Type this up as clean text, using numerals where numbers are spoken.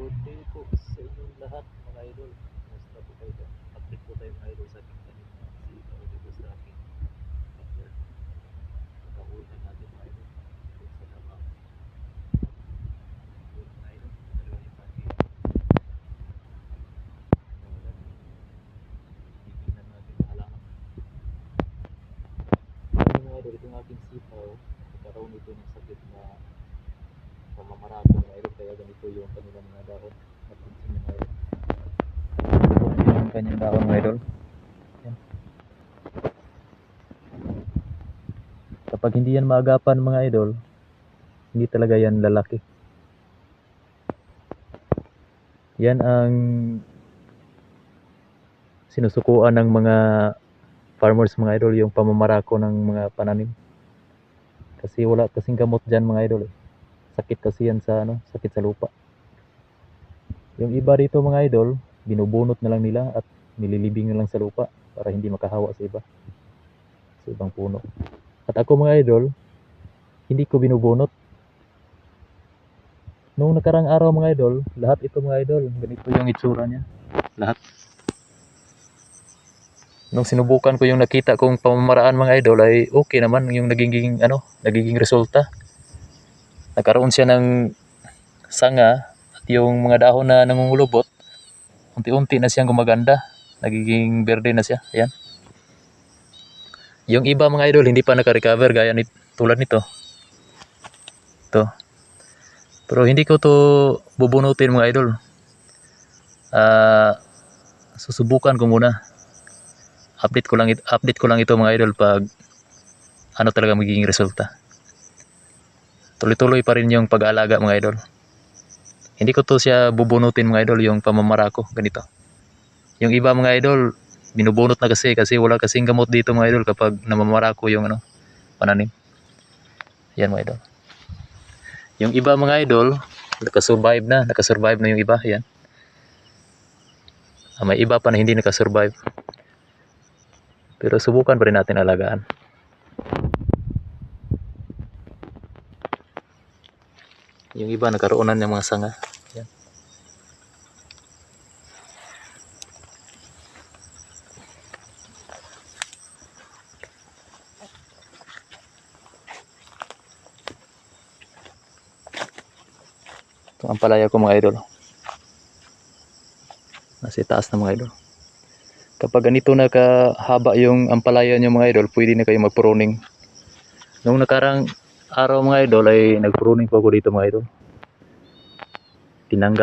Good day po sa inyong lahat mga idol. Kumusta po kayo dyan? Update po tayo mga idol sa ating tanim na sitaw dito sa aking backyard. Nakahulan natin mga idol. Doon sa labang. Doon mga idol. Dalawa yung pagi. Nawalan. Titignan natin ang halaman. Ano mga idol, itong aking sitaw. Nagkaroon ito ng sakit na pamamarako mga idol. Kaya ganito yung kanilang mga dahon. Napansin nyo mga idol. Yung kanyang dahon mga idol. Yan. Kapag hindi yan maagapan mga idol, hindi talaga yan lalaki. Yan ang sinusukuan ng mga farmers mga idol, yung pamamarako ng mga pananim. Kasi wala kasing gamot dyan mga idol eh. Sakit kasi yan sa sakit sa lupa. Yung iba dito mga idol, binubunot na lang nila at nililibing na lang sa lupa para hindi makahawa sa iba, sa ibang puno. At ako mga idol, hindi ko binubunot. Noong nakarang araw mga idol, lahat ito mga idol, ganito yung itsura niya. Lahat. Nung sinubukan ko yung nakita kong pamamaraan mga idol ay okay naman yung nagiging resulta. Nagkaroon siya ng sanga at yung mga dahon na nangungulubot, unti-unti na siyang gumaganda. Nagiging berde na siya. Ayan. Yung iba mga idol hindi pa naka-recover gaya tulad nito. Ito. Pero hindi ko to bubunutin mga idol. Susubukan ko muna. Update ko lang ito mga idol pag ano talaga magiging resulta. Tuloy-tuloy pa rin yung pag-aalaga mga idol. Hindi ko to siya bubunutin mga idol, yung pamamarako ganito. Yung iba mga idol binubunot na kasi wala kasing gamot dito mga idol kapag namamarako yung pananim. Yan mga idol. Yung iba mga idol nakasurvive na yung iba. Yan. May iba pa na hindi nakasurvive. Pero subukan pa rin natin alagaan. Yung iba nagkaroonan ng mga sanga. Yan. Ito ang palaya ko mga idol. Nasa taas na mga idol. Kapag ganito na kahaba yung ampalaya nyo mga idol, pwede na kayo mag-pruning. Noong nakarang araw mga idol ay nag-pruning po ako dito mga idol. Tinanggal